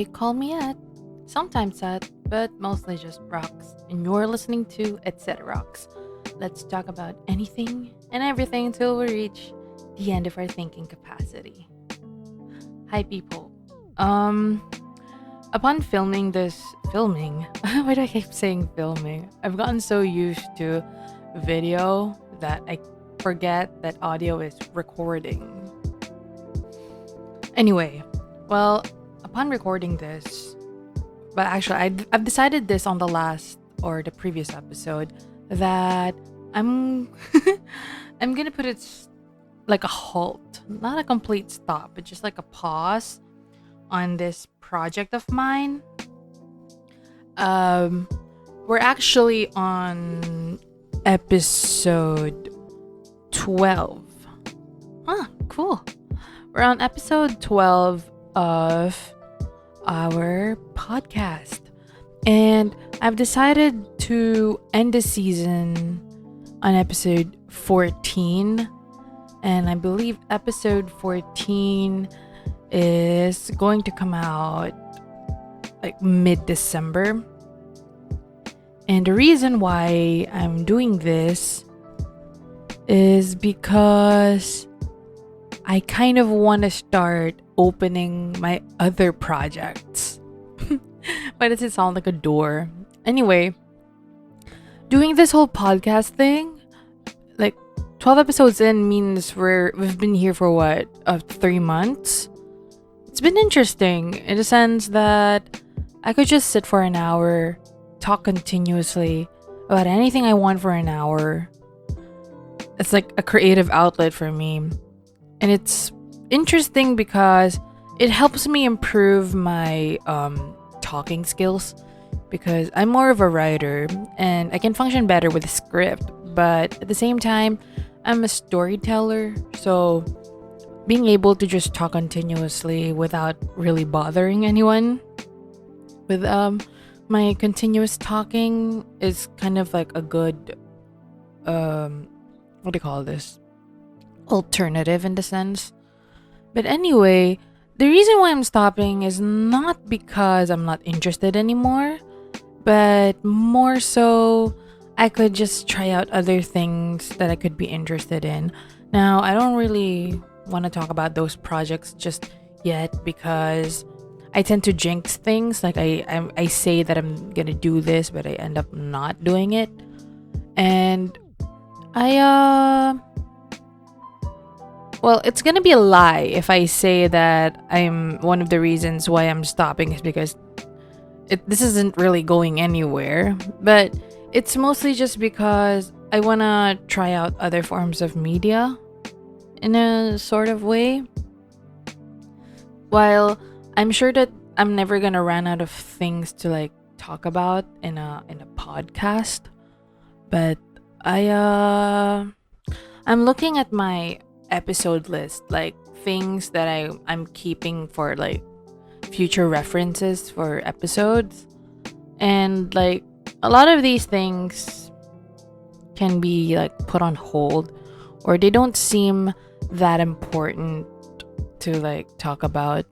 They call me at, sometimes at, but mostly just rocks. And you're listening to Ceterox. Let's talk about anything and everything until we reach the end of our thinking capacity. Hi, people. Um, Upon filming, why do I keep saying filming? I've gotten so used to video that I forget that audio is recording. Anyway, well, upon recording this, but actually, I've decided this on the last or the previous episode that I'm I'm gonna put like a halt, not a complete stop, but just like a pause on this project of mine. Um, we're actually on episode 12. Huh, cool. We're on episode 12 of our podcast. And I've decided to end the season on episode 14. And I believe episode 14 is going to come out like mid-December. And the reason why I'm doing this is because I kind of want to start opening my other projects. Why does it sound like a door? Anyway, doing this whole podcast thing, like 12 episodes in means we've been here for what? 3 months? It's been interesting in the sense that I could just sit for an hour, talk continuously about anything I want for an hour. It's like a creative outlet for me. And it's interesting because it helps me improve my talking skills, because I'm more of a writer and I can function better with a script, but at the same time I'm a storyteller, so being able to just talk continuously without really bothering anyone with my continuous talking is kind of like a good what do you call this, alternative in the sense. But anyway, the reason why I'm stopping is not because I'm not interested anymore, but more so I could just try out other things that I could be interested in. Now, I don't really want to talk about those projects just yet because I tend to jinx things. Like I say that I'm gonna do this, but I end up not doing it. And well, it's gonna be a lie if I say that I'm one of the reasons why I'm stopping is because this isn't really going anywhere. But it's mostly just because I wanna try out other forms of media in a sort of way. While I'm sure that I'm never gonna run out of things to like talk about in a podcast, but I'm looking at my episode list, like things that I'm keeping for like future references for episodes, and like a lot of these things can be like put on hold, or they don't seem that important to like talk about.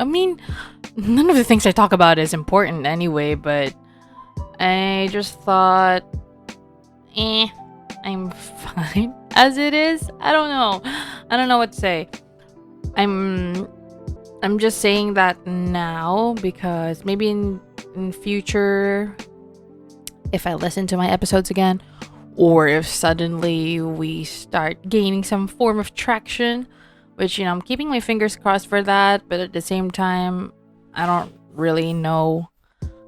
I mean, none of the things I talk about is important anyway, but I just thought I'm fine as it is. I don't know what to say. I'm just saying that now because maybe in future, if I listen to my episodes again, or if suddenly we start gaining some form of traction, which, I'm keeping my fingers crossed for that, but at the same time, I don't really know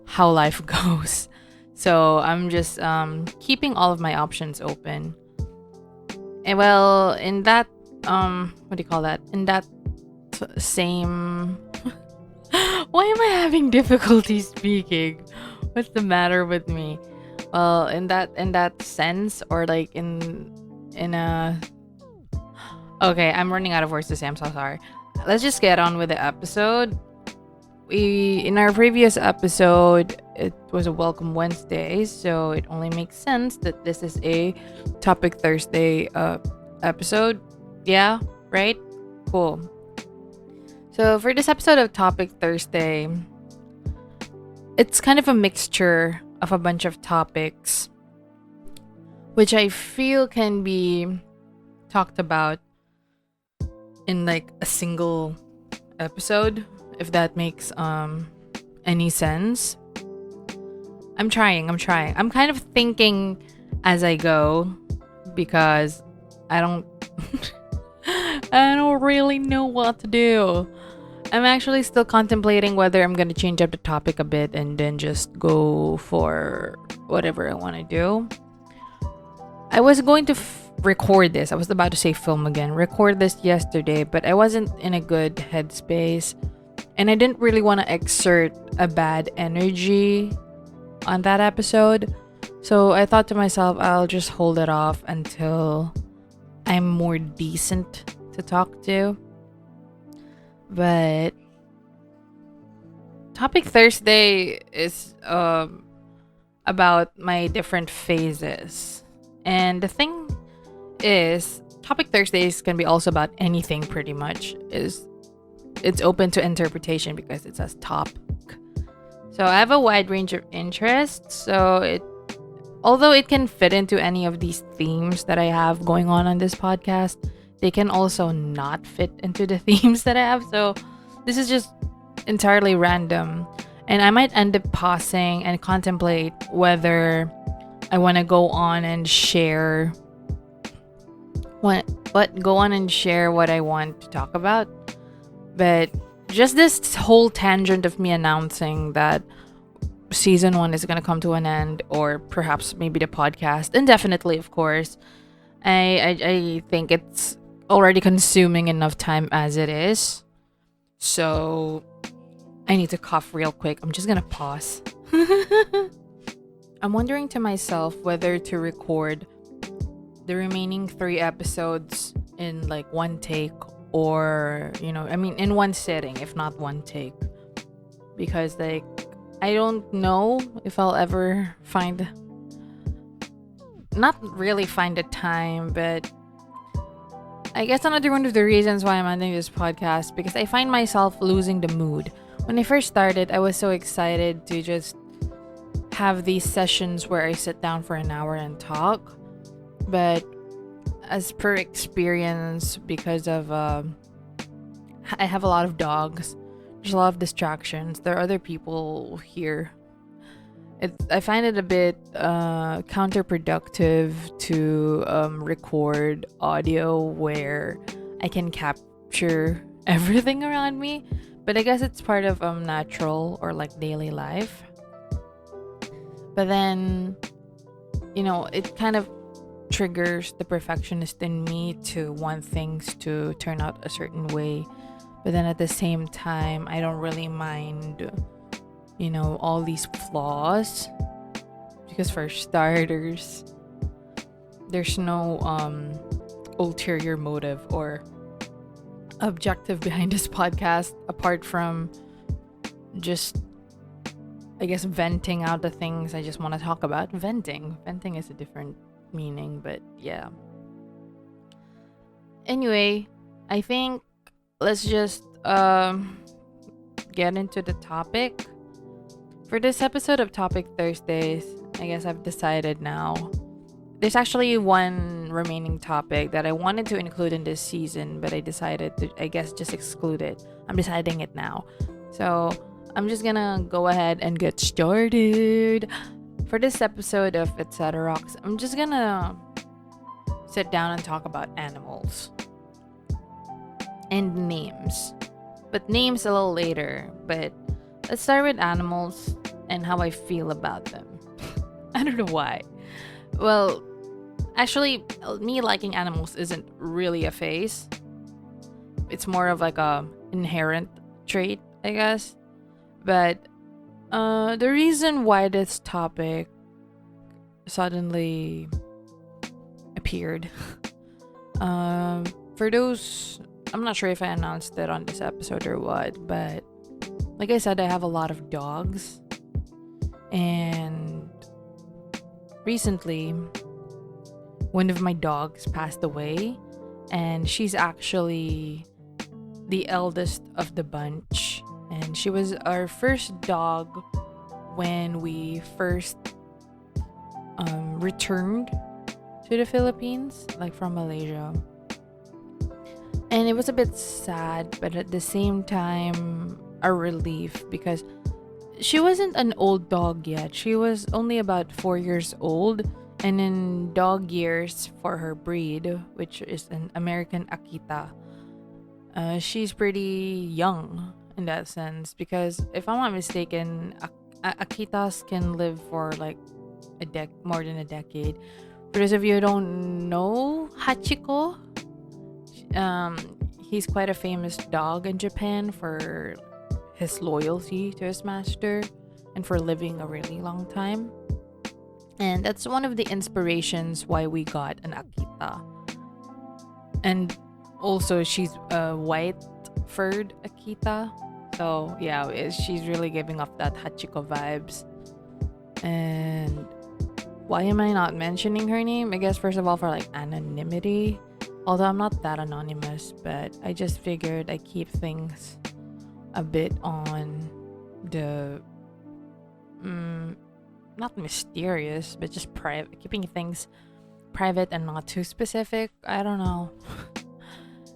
how life goes. So I'm just keeping all of my options open. And well, in that what do you call that? In that same why am I having difficulty speaking? What's the matter with me? Well, in that sense, or like in a okay, I'm running out of words to say. I'm so sorry. Let's just get on with the episode. In our previous episode, it was a Welcome Wednesday, so it only makes sense that this is a Topic Thursday episode. Yeah, right? Cool. So for this episode of Topic Thursday, it's kind of a mixture of a bunch of topics which I feel can be talked about in like a single episode, if that makes any sense. I'm trying. I'm kind of thinking as I go because I don't I don't really know what to do. I'm actually still contemplating whether I'm going to change up the topic a bit and then just go for whatever I want to do. I was going to record this. I was about to say film again. Record this yesterday, but I wasn't in a good headspace. And I didn't really want to exert a bad energy on that episode. So I thought to myself, I'll just hold it off until I'm more decent to talk to. But Topic Thursday is about my different phases. And the thing is, Topic Thursdays can be also about anything pretty much. It's open to interpretation because it says topic. So I have a wide range of interests. So although it can fit into any of these themes that I have going on this podcast, they can also not fit into the themes that I have. So this is just entirely random. And I might end up pausing and contemplate whether I want to go on and share what I want to talk about. But just this whole tangent of me announcing that season 1 is going to come to an end, or perhaps maybe the podcast indefinitely, of course. I think it's already consuming enough time as it is. So I need to cough real quick. I'm just gonna pause. I'm wondering to myself whether to record the remaining 3 episodes in like one take, or in one sitting, if not one take, because like I don't know if I'll ever not really find a time, but I guess another one of the reasons why I'm ending this podcast, because I find myself losing the mood. When I first started, I was so excited to just have these sessions where I sit down for an hour and talk. But as per experience, because of I have a lot of dogs, there's a lot of distractions. There are other people here. I find it a bit counterproductive to record audio where I can capture everything around me. But I guess it's part of natural or like daily life. But then, it kind of triggers the perfectionist in me to want things to turn out a certain way. But then at the same time, I don't really mind all these flaws, because for starters, there's no ulterior motive or objective behind this podcast apart from just, I guess, venting out the things I just want to talk about. Venting is a different meaning, but yeah. Anyway, I think let's just get into the topic. For this episode of Topic Thursdays, I guess I've decided now. There's actually one remaining topic that I wanted to include in this season, but I decided to, I guess, just exclude it. I'm deciding it now. So I'm just gonna go ahead and get started. For this episode of Ceterox, I'm just gonna sit down and talk about animals and names. But names a little later. But let's start with animals and how I feel about them. I don't know why. Well, actually, me liking animals isn't really a phase. It's more of like a inherent trait, I guess. But the reason why this topic suddenly appeared, for those, I'm not sure if I announced it on this episode or what, but like I said, I have a lot of dogs. And recently, one of my dogs passed away. And she's actually the eldest of the bunch, and she was our first dog when we first returned to the Philippines, like from Malaysia. And it was a bit sad, but at the same time, a relief because she wasn't an old dog yet. She was only about 4 years old. And in dog years for her breed, which is an American Akita, she's pretty young in that sense. Because if I'm not mistaken, Akitas can live for like more than a decade. For those of you who don't know Hachiko, he's quite a famous dog in Japan for his loyalty to his master and for living a really long time. And that's one of the inspirations why we got an Akita. And also, she's a white furred Akita. So, yeah, she's really giving off that Hachiko vibes. And why am I not mentioning her name? I guess, first of all, for like anonymity. Although I'm not that anonymous, but I just figured I keep things a bit on the not mysterious, but just private, keeping things private and not too specific. I don't know.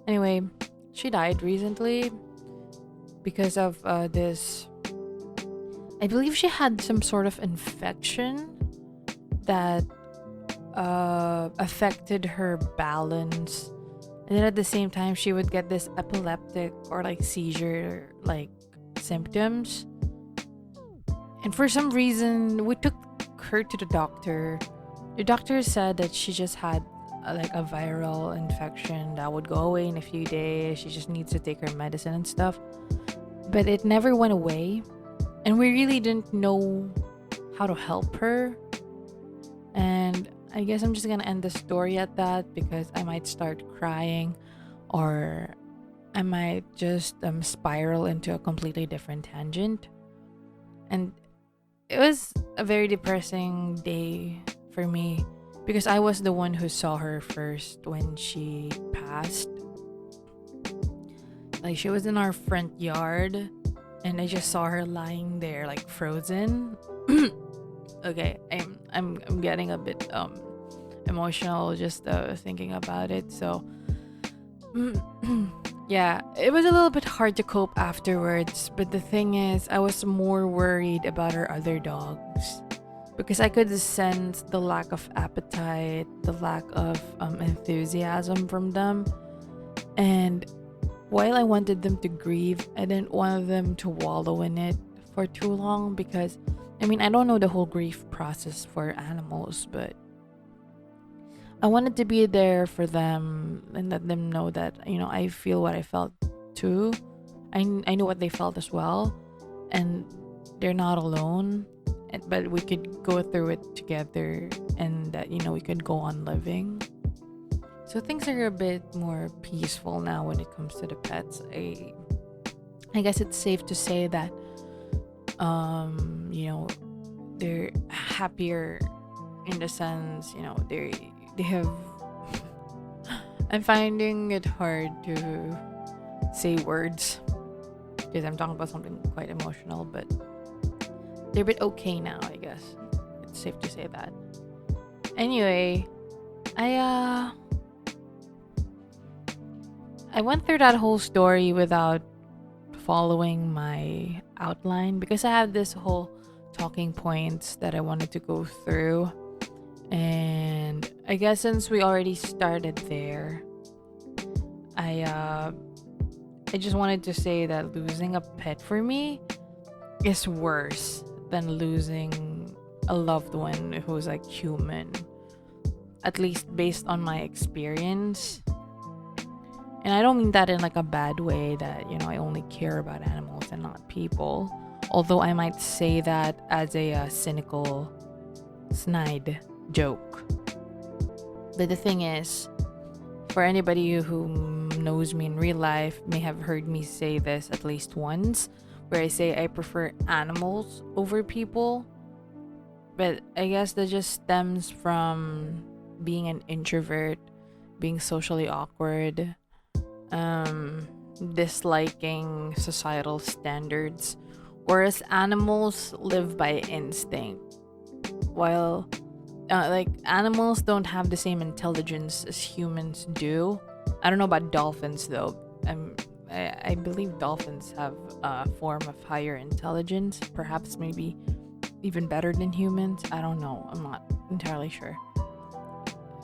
Anyway, she died recently because of this. I believe she had some sort of infection that affected her balance, and then at the same time she would get this epileptic or like seizure like symptoms. And for some reason, we took her to the doctor. The doctor said that she just had like a viral infection that would go away in a few days. She just needs to take her medicine and stuff. But it never went away. And we really didn't know how to help her. And I guess I'm just gonna end the story at that because I might start crying or I might just spiral into a completely different tangent. And it was a very depressing day for me because I was the one who saw her first when she passed. Like, she was in our front yard and I just saw her lying there like frozen. Okay, I'm getting a bit emotional just thinking about it. So yeah, it was a little bit hard to cope afterwards, but the thing is, I was more worried about her other dogs because I could sense the lack of appetite, the lack of enthusiasm from them. And while I wanted them to grieve, I didn't want them to wallow in it for too long because, I mean, I don't know the whole grief process for animals, but I wanted to be there for them and let them know that, you know, I feel what I felt too. I knew what they felt as well, and they're not alone. But we could go through it together, and that, you know, we could go on living. So things are a bit more peaceful now when it comes to the pets. I guess it's safe to say that, you know, they're happier in the sense, you know, they have. I'm finding it hard to say words because I'm talking about something quite emotional, but they're a bit okay now, I guess. It's safe to say that. Anyway, I went through that whole story without following my outline because I have this whole talking points that I wanted to go through. And I guess since we already started there, I just wanted to say that losing a pet for me is worse than losing a loved one who's like human, at least based on my experience. And I don't mean that in like a bad way that, you know, I only care about animals and not people, although I might say that as a cynical snide joke. But the thing is, for anybody who knows me in real life may have heard me say this at least once, where I say I prefer animals over people. But I guess that just stems from being an introvert, being socially awkward, disliking societal standards, whereas animals live by instinct. While like animals don't have the same intelligence as humans do. I don't know about dolphins though. I believe dolphins have a form of higher intelligence, perhaps maybe even better than humans. I don't know. I'm not entirely sure.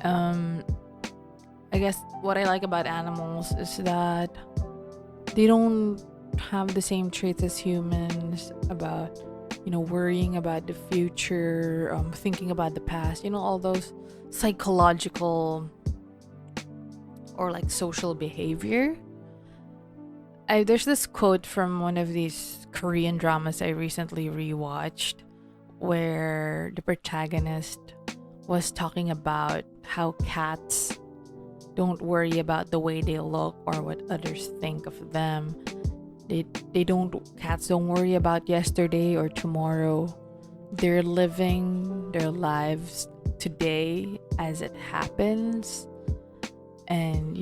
Um, I guess what I like about animals is that they don't have the same traits as humans about, worrying about the future, thinking about the past, all those psychological or like social behavior. There's this quote from one of these Korean dramas I recently rewatched where the protagonist was talking about how cats don't worry about the way they look or what others think of them. Cats don't worry about yesterday or tomorrow. They're living their lives today as it happens. And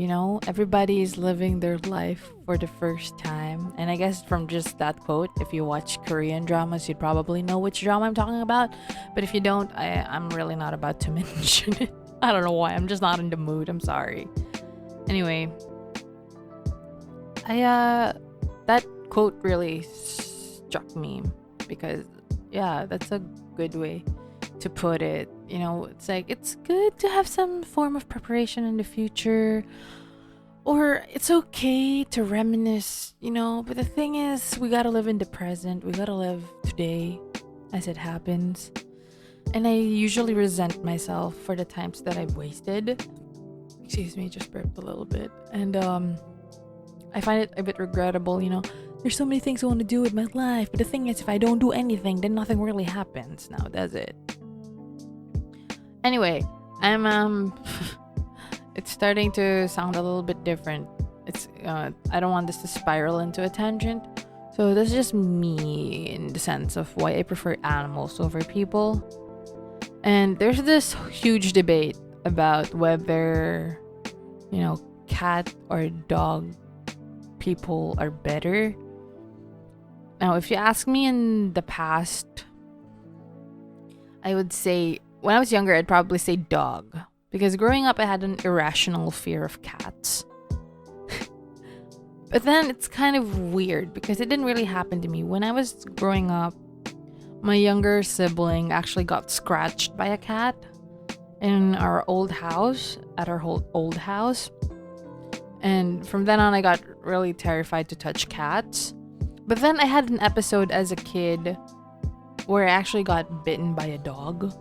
everybody is living their life for the first time. And I guess from just that quote, if you watch Korean dramas, you'd probably know which drama I'm talking about. But if you don't, I'm really not about to mention it. I don't know why. I'm just not in the mood. I'm sorry. Anyway, that quote really struck me because that's a good way to put it. It's like it's good to have some form of preparation in the future, or it's okay to reminisce, but the thing is, we gotta live in the present. We gotta live today as it happens. And I usually resent myself for the times that I've wasted. Excuse me, just burped a little bit. And I find it a bit regrettable, there's so many things I want to do with my life, but the thing is, if I don't do anything, then nothing really happens now, does it? Anyway, I'm it's starting to sound a little bit different. It's I don't want this to spiral into a tangent. So that's just me in the sense of why I prefer animals over people. And there's this huge debate about whether cat or dog people are better. Now, if you ask me in the past, I would say when I was younger, I'd probably say dog. Because growing up, I had an irrational fear of cats. But then it's kind of weird because it didn't really happen to me. When I was growing up, my younger sibling actually got scratched by a cat in our old house, at our old house. And from then on, I got really terrified to touch cats. But then I had an episode as a kid where I actually got bitten by a dog.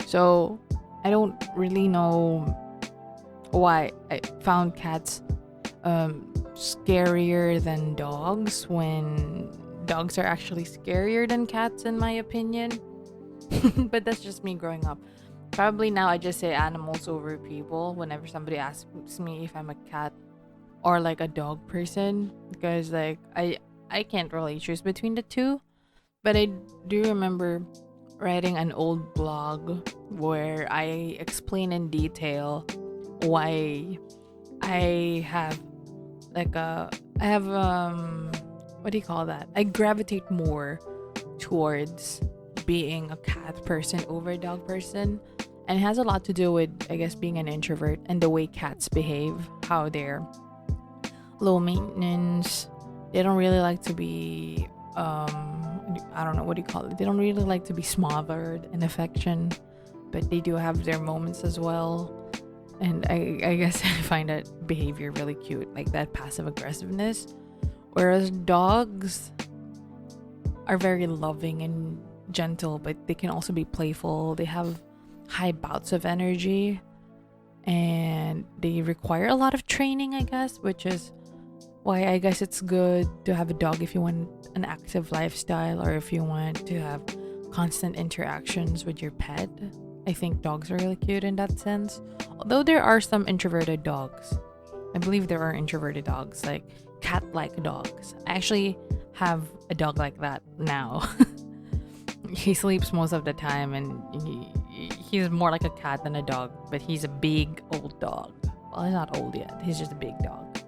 So I don't really know why I found cats scarier than dogs when dogs are actually scarier than cats in my opinion. But that's just me growing up. Probably now I just say animals over people whenever somebody asks me if I'm a cat or like a dog person, because like I can't really choose between the two. But I do remember writing an old blog where I explain in detail why I have what do you call that? I gravitate more towards being a cat person over a dog person. And it has a lot to do with, I guess, being an introvert and the way cats behave, how they're low maintenance. They don't really like to be, I don't know, what do you call it? They don't really like to be smothered in affection, but they do have their moments as well. And I guess I find that behavior really cute, like that passive aggressiveness. Whereas dogs are very loving and gentle, but they can also be playful. They have high bouts of energy and they require a lot of training, I guess, which is why I guess it's good to have a dog if you want an active lifestyle or if you want to have constant interactions with your pet. I think dogs are really cute in that sense. Although there are some introverted dogs. I believe there are introverted dogs, like cat-like dogs. I actually have a dog like that now. He sleeps most of the time and he's more like a cat than a dog, but he's a big old dog. Well, he's not old yet. He's just a big dog.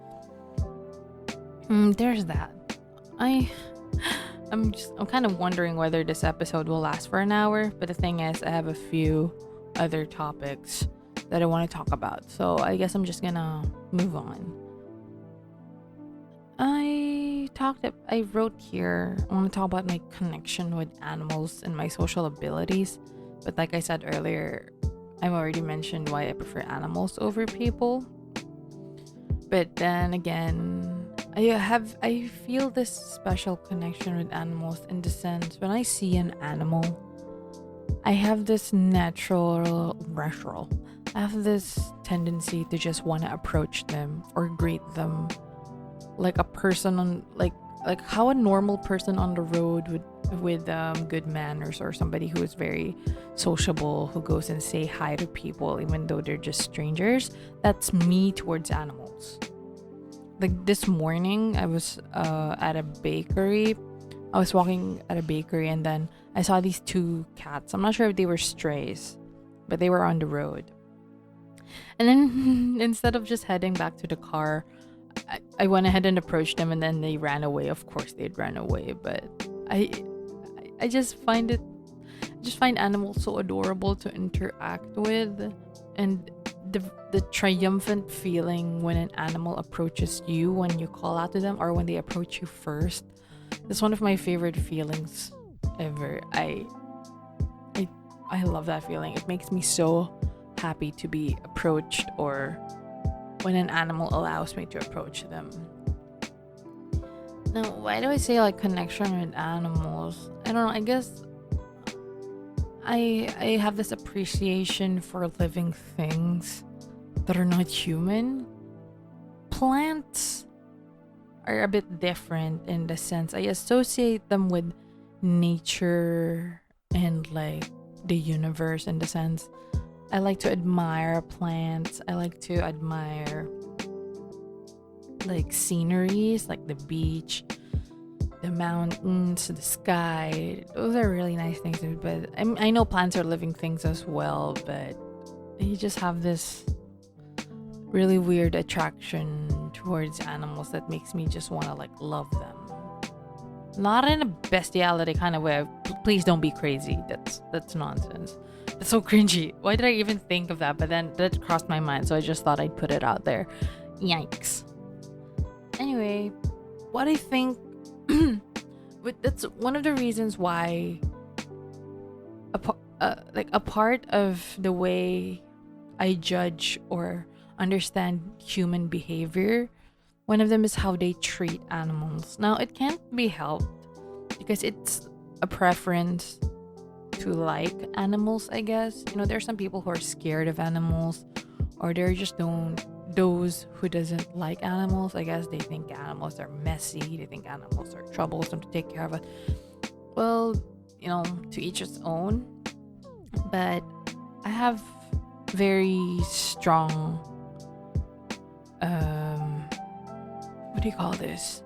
There's that. I I'm kind of wondering whether this episode will last for an hour, but the thing is I have a few other topics that I want to talk about. So I guess I'm just gonna move on. I wrote here I want to talk about my connection with animals and my social abilities. But like I said earlier, I've already mentioned why I prefer animals over people. But then again, I feel this special connection with animals in the sense when I see an animal, I have this I have this tendency to just want to approach them or greet them like a person on like how a normal person on the road with good manners, or somebody who is very sociable, who goes and say hi to people even though they're just strangers. That's me towards animals. Like this morning I was at a bakery. I was walking at a bakery and then I saw these two cats. I'm not sure if they were strays, but they were on the road. And then instead of just heading back to the car, I went ahead and approached them, and then they ran away. Of course they'd ran away, but I I just find animals so adorable to interact with, and the triumphant feeling when an animal approaches you when you call out to them, or when they approach you first. It's one of my favorite feelings ever. I love that feeling. It makes me so happy to be approached, or when an animal allows me to approach them. Now, why do I say like connection with animals? I don't know. I guess I have this appreciation for living things that are not human. Plants are a bit different in the sense I associate them with nature and like the universe, in the sense I like to admire plants. I like to admire like sceneries, like the beach, the mountains, the sky. Those are really nice things. But I know plants are living things as well, but you just have this really weird attraction towards animals that makes me just want to like love them. Not in a bestiality kind of way. Please don't be crazy. That's nonsense. It's so cringy. Why did I even think of that? But then that crossed my mind, so I just thought I'd put it out there. Yikes. Anyway, what I think that's one of the reasons why a part of the way I judge or understand human behavior, one of them is how they treat animals. Now, it can't be helped because it's a preference to like animals, I guess. You know, there are some people who are scared of animals, or they're just those who doesn't like animals. I guess they think animals are messy, they think animals are troublesome to take care of. Well, you know, to each its own. But I have very strong what do you call this,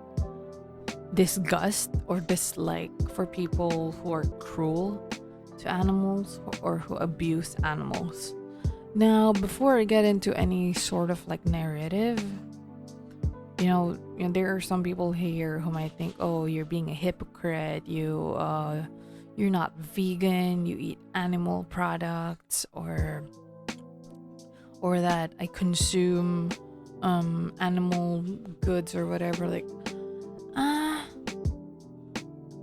disgust or dislike for people who are cruel to animals or who abuse animals. Now, before I get into any sort of like narrative, you know, there are some people here who might think, oh, you're being a hypocrite, you're not vegan, you eat animal products, or that I consume animal goods or whatever. Like,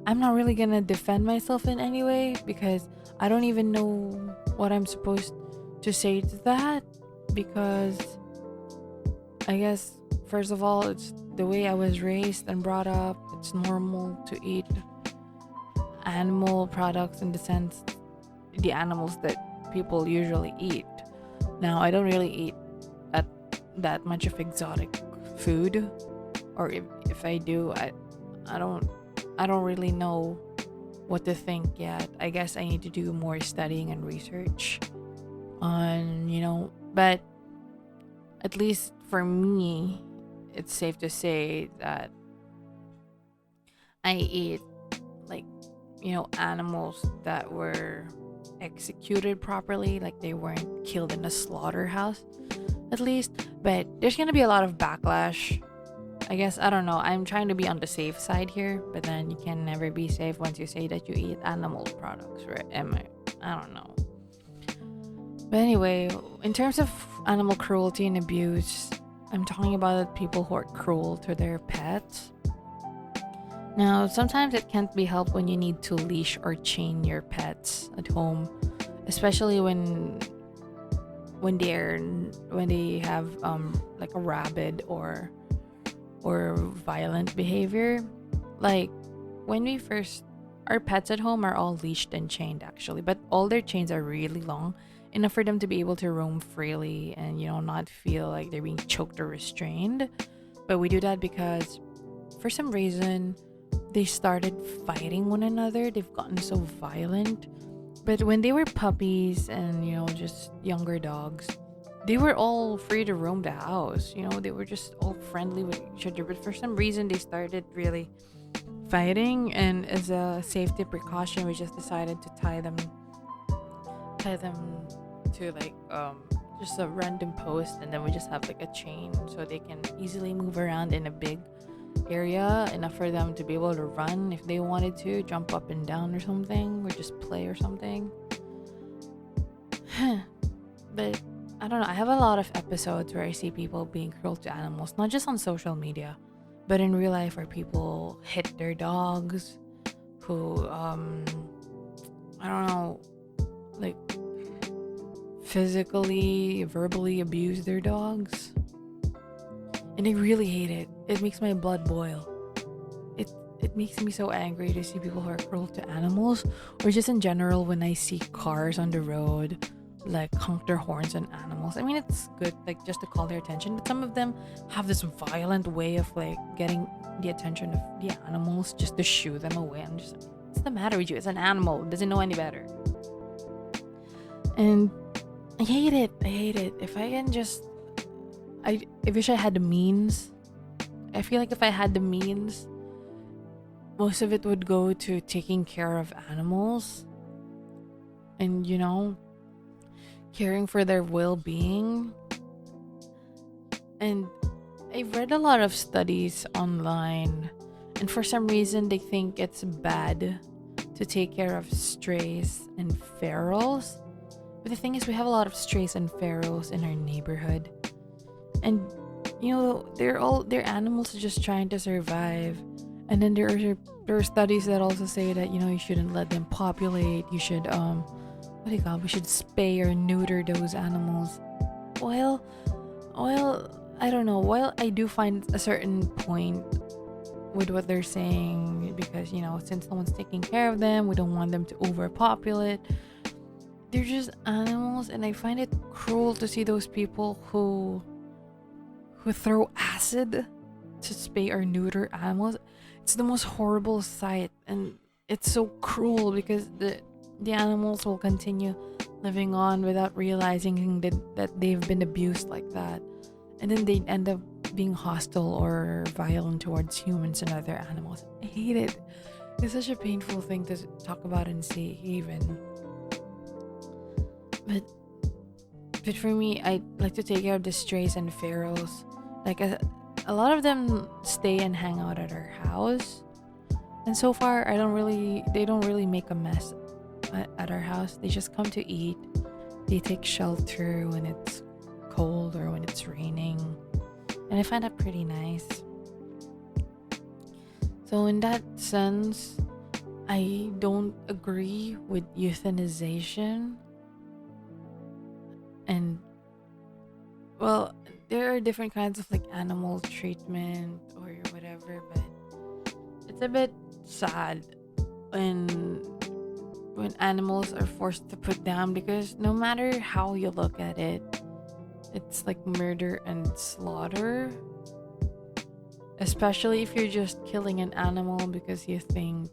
I'm not really gonna defend myself in any way, because I don't even know what I'm supposed to say to that, because I guess first of all, it's the way I was raised and brought up. It's normal to eat animal products, in the sense the animals that people usually eat. Now, I don't really eat that much of exotic food, or if I do, I don't really know what to think yet. I guess I need to do more studying and research on, but at least for me, it's safe to say that I eat like, animals that were executed properly, like they weren't killed in a slaughterhouse, at least. But there's gonna be a lot of backlash I guess I don't know. I'm trying to be on the safe side here, but then you can never be safe once you say that you eat animal products, right? I don't know. But anyway, in terms of animal cruelty and abuse, I'm talking about people who are cruel to their pets. Now, sometimes it can't be helped when you need to leash or chain your pets at home, especially when they have like a rabid or violent behavior. Like when we first our pets at home are all leashed and chained actually, but all their chains are really long, enough for them to be able to roam freely and not feel like they're being choked or restrained. But we do that because for some reason they started fighting one another. They've gotten so violent. But when they were puppies and just younger dogs, they were all free to roam the house. They were just all friendly with each other. But for some reason, they started really fighting. And as a safety precaution, we just decided to tie them to like just a random post, and then we just have like a chain so they can easily move around in a big area, enough for them to be able to run if they wanted to, jump up and down or something, or just play or something. But I don't know, I have a lot of episodes where I see people being cruel to animals, not just on social media, but in real life, where people hit their dogs, who I don't know, like physically, verbally abuse their dogs. And I really hate it. It makes my blood boil. It makes me so angry to see people who are cruel to animals, or just in general when I see cars on the road like honk their horns on animals. I mean, it's good like just to call their attention, but some of them have this violent way of like getting the attention of the animals just to shoo them away. I'm just, what's the matter with you? It's an animal. It doesn't know any better. And I hate it. If I can just I wish I had the means. I feel like if I had the means, most of it would go to taking care of animals and, caring for their well-being. And I've read a lot of studies online, and for some reason they think it's bad to take care of strays and ferals. But the thing is, we have a lot of strays and ferals in our neighborhood. And they're animals just trying to survive. And then there are studies that also say that you shouldn't let them populate. You should we should spay or neuter those animals. Well, I don't know. While I do find a certain point with what they're saying, because since no one's taking care of them, we don't want them to overpopulate. They're just animals, and I find it cruel to see those people who throw acid to spay or neuter animals. It's the most horrible sight, and it's so cruel because the animals will continue living on without realizing that they've been abused like that, and then they end up being hostile or violent towards humans and other animals. I hate it. It's such a painful thing to talk about and see even. But for me, I like to take care of the strays and ferals. Like a lot of them stay and hang out at our house, and so far they don't really make a mess at our house. They just come to eat. They take shelter when it's cold or when it's raining, and I find that pretty nice. So in that sense, I don't agree with euthanization. And well, there are different kinds of like animal treatment or whatever, but it's a bit sad when animals are forced to put down, because no matter how you look at it, it's like murder and slaughter. Especially if you're just killing an animal because you think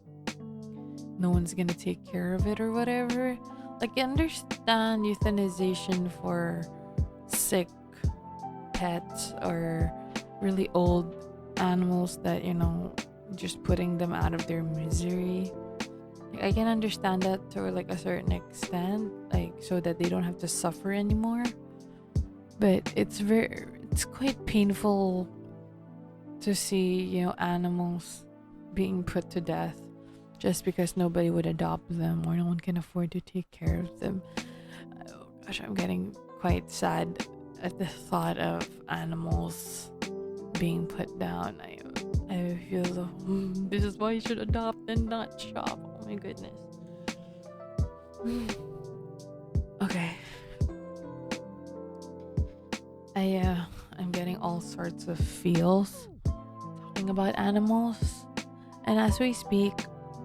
no one's gonna take care of it or whatever. Like, I understand euthanization for sick pets or really old animals that, just putting them out of their misery. Like, I can understand that to like a certain extent, like so that they don't have to suffer anymore. But it's quite painful to see, animals being put to death just because nobody would adopt them or no one can afford to take care of them. Oh gosh, I'm getting quite sad at the thought of animals being put down. I feel this is why you should adopt and not shop. Oh my goodness. Okay. I'm getting all sorts of feels talking about animals. And as we speak,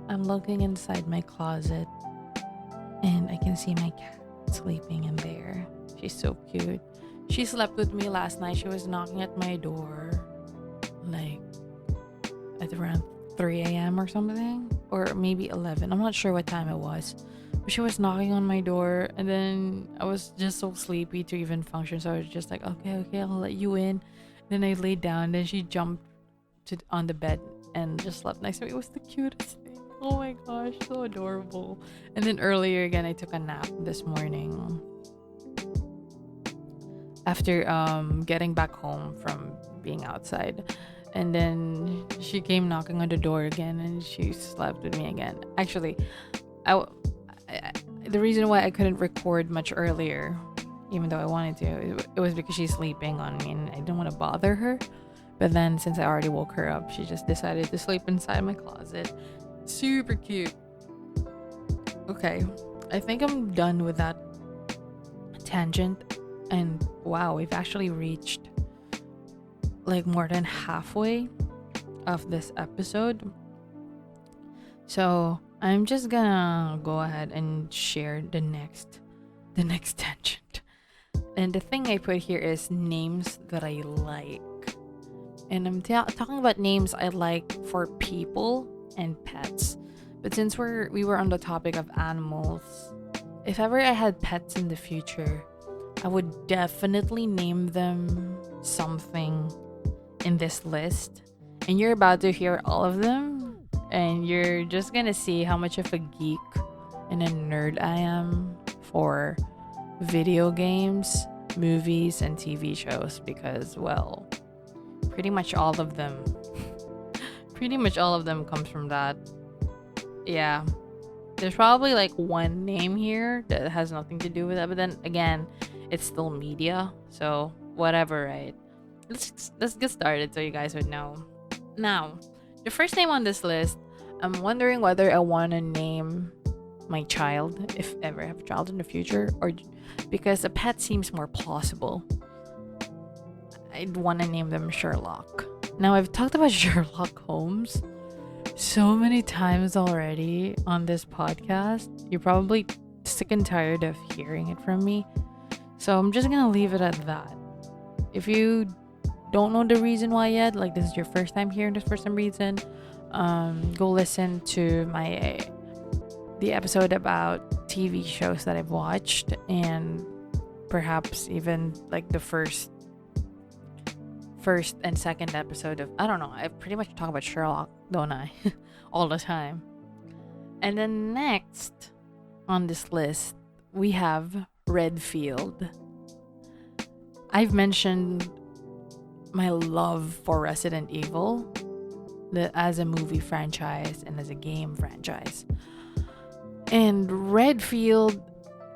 I'm looking inside my closet and I can see my cat sleeping in there. She's so cute. She slept with me last night. She was knocking at my door like at around 3 a.m. or something, or maybe 11. I'm not sure what time it was. But she was knocking on my door, and then I was just so sleepy to even function. So I was just like, okay, I'll let you in. Then I laid down. Then she jumped on the bed and just slept next to me. It was the cutest thing. Oh my gosh, so adorable. And then earlier again, I took a nap this morning after getting back home from being outside. And then she came knocking on the door again, and she slept with me again. Actually, the reason why I couldn't record much earlier, even though I wanted to, it was because she's sleeping on me and I didn't want to bother her. But then since I already woke her up, she just decided to sleep inside my closet. Super cute. Okay, I think I'm done with that tangent. And wow, we've actually reached like more than halfway of this episode. So I'm just gonna go ahead and share the next tangent. And the thing I put here is names that I like. And I'm talking about names I like for people and pets. But since we were on the topic of animals, if ever I had pets in the future, I would definitely name them something in this list. And you're about to hear all of them, and you're just gonna see how much of a geek and a nerd I am for video games, movies, and TV shows, because, well, pretty much all of them comes from that. Yeah, there's probably like one name here that has nothing to do with that, but then again, it's still media, so whatever, right? Let's get started so you guys would know. Now, the first name on this list, I'm wondering whether I want to name my child, if ever I have a child in the future, or because a pet seems more plausible, I'd want to name them Sherlock. Now, I've talked about Sherlock Holmes so many times already on this podcast. You're probably sick and tired of hearing it from me. So I'm just gonna leave it at that. If you don't know the reason why yet, like this is your first time hearing this for some reason, go listen to the episode about TV shows that I've watched, and perhaps even like the first and second episode of, I don't know, I pretty much talk about Sherlock, don't I? All the time. And then next on this list, we have Redfield. I've mentioned my love for Resident Evil as a movie franchise and as a game franchise. And Redfield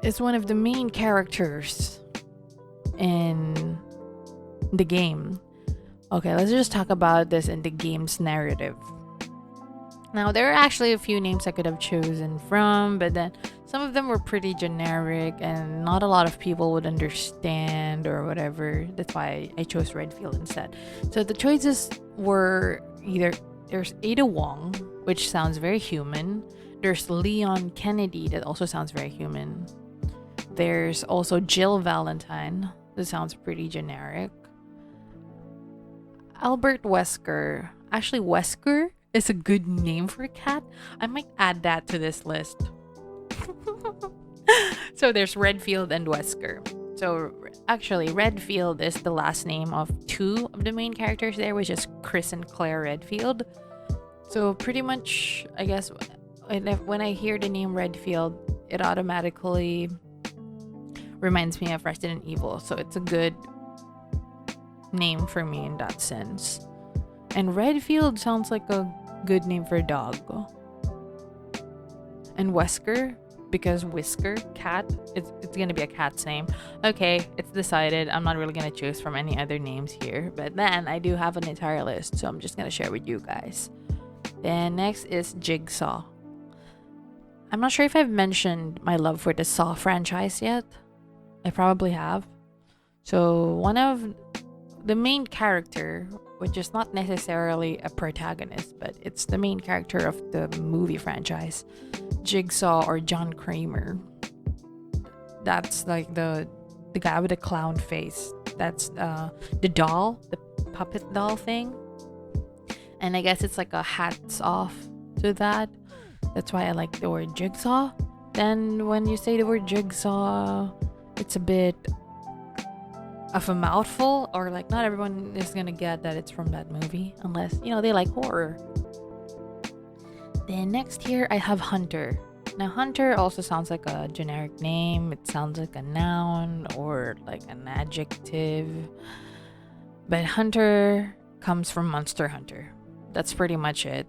is one of the main characters in the game. Okay, let's just talk about this in the game's narrative. Now, there are actually a few names I could have chosen from, but then some of them were pretty generic and not a lot of people would understand or whatever. That's why I chose Redfield instead. So the choices were either there's Ada Wong, which sounds very human. There's Leon Kennedy, that also sounds very human. There's also Jill Valentine, that sounds pretty generic. Albert Wesker. Actually, Wesker is a good name for a cat. I might add that to this list. So there's Redfield and Wesker. So actually, Redfield is the last name of two of the main characters there, which is Chris and Claire Redfield. So pretty much, I guess, when I hear the name Redfield, it automatically reminds me of Resident Evil. So it's a good name for me in that sense. And Redfield sounds like a good name for a dog. And Wesker, because Whisker, cat, it's gonna be a cat's name. Okay, it's decided. I'm not really gonna choose from any other names here. But then I do have an entire list, so I'm just gonna share with you guys. Then next is Jigsaw. I'm not sure if I've mentioned my love for the Saw franchise yet. I probably have. So one of the main character, which is not necessarily a protagonist, but it's the main character of the movie franchise, Jigsaw or John Kramer. That's like the guy with the clown face. That's the doll, the puppet doll thing. And I guess it's like a hats off to that. That's why I like the word Jigsaw. Then when you say the word Jigsaw, it's a bit of a mouthful, or like not everyone is gonna get that it's from that movie unless they like horror. Then next here I have Hunter. Now Hunter also sounds like a generic name. It sounds like a noun or like an adjective, but Hunter comes from Monster Hunter. That's pretty much it.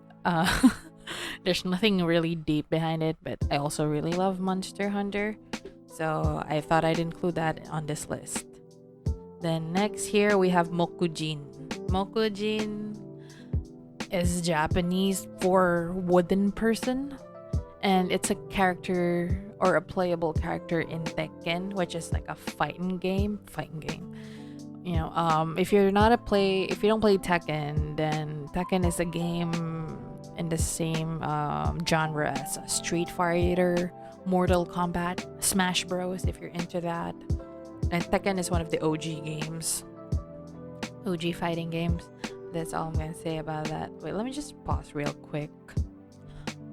There's nothing really deep behind it, but I also really love Monster Hunter, so I thought I'd include that on this list. Then next here we have Mokujin. Mokujin is Japanese for wooden person, and it's a character or a playable character in Tekken, which is like a fighting game. If you don't play Tekken, then Tekken is a game in the same genre as Street Fighter, Mortal Kombat, Smash Bros. If you're into that. And Tekken is one of the OG games. OG fighting games. That's all I'm going to say about that. Wait, let me just pause real quick.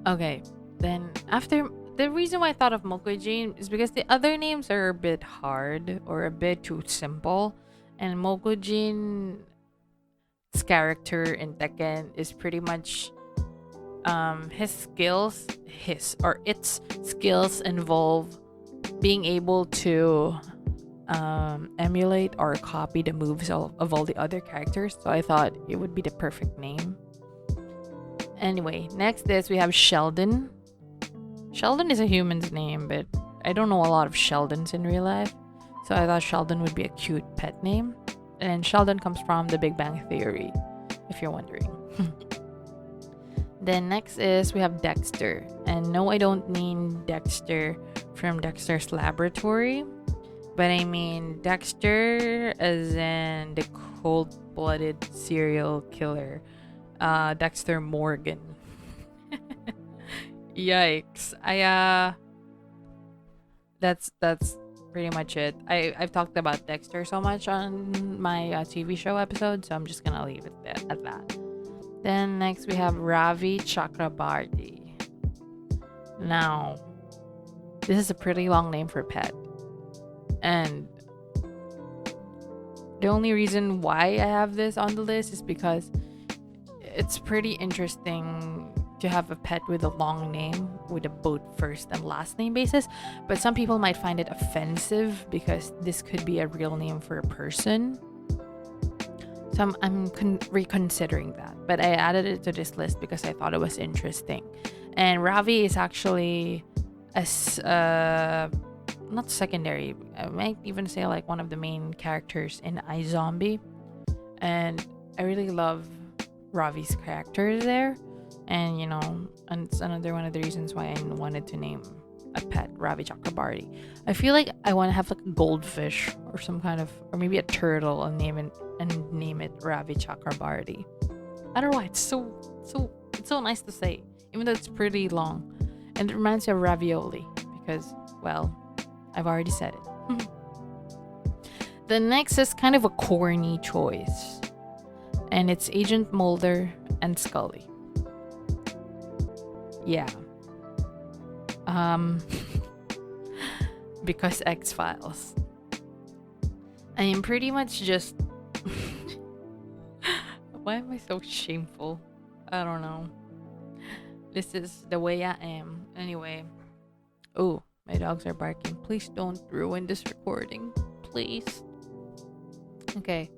Okay, then after... The reason why I thought of Mokujin is because the other names are a bit hard or a bit too simple. And Mokujin's character in Tekken is pretty much... its skills involve being able to... emulate or copy the moves of all the other characters, so I thought it would be the perfect name. Anyway, next is we have Sheldon. Sheldon is a human's name, but I don't know a lot of Sheldons in real life, so I thought Sheldon would be a cute pet name. And Sheldon comes from The Big Bang Theory, if you're wondering. Then next is we have Dexter, and no, I don't mean Dexter from Dexter's Laboratory, but I mean Dexter as in the cold-blooded serial killer, Dexter Morgan. Yikes. That's pretty much it. I've talked about Dexter so much on my TV show episode, so I'm just gonna leave it at that. Then next we have Ravi Chakrabarti. Now, this is a pretty long name for a pet. And the only reason why I have this on the list is because it's pretty interesting to have a pet with a long name with a both first and last name basis. But some people might find it offensive because this could be a real name for a person. So I'm reconsidering that. But I added it to this list because I thought it was interesting. And Ravi is actually not secondary, I might even say like one of the main characters in iZombie, and I really love Ravi's character there, and and it's another one of the reasons why I wanted to name a pet Ravi Chakrabarti. I feel like I want to have like a goldfish or some kind of, or maybe a turtle and name it Ravi Chakrabarti. I don't know why, it's so nice to say, even though it's pretty long, and it reminds me of ravioli because, well, I've already said it. The next is kind of a corny choice, and it's Agent Mulder and Scully. Yeah. Because X-Files. I am pretty much just... Why am I so shameful? I don't know. This is the way I am. Anyway. Oh, my dogs are barking. Please don't ruin this recording. Please. Okay.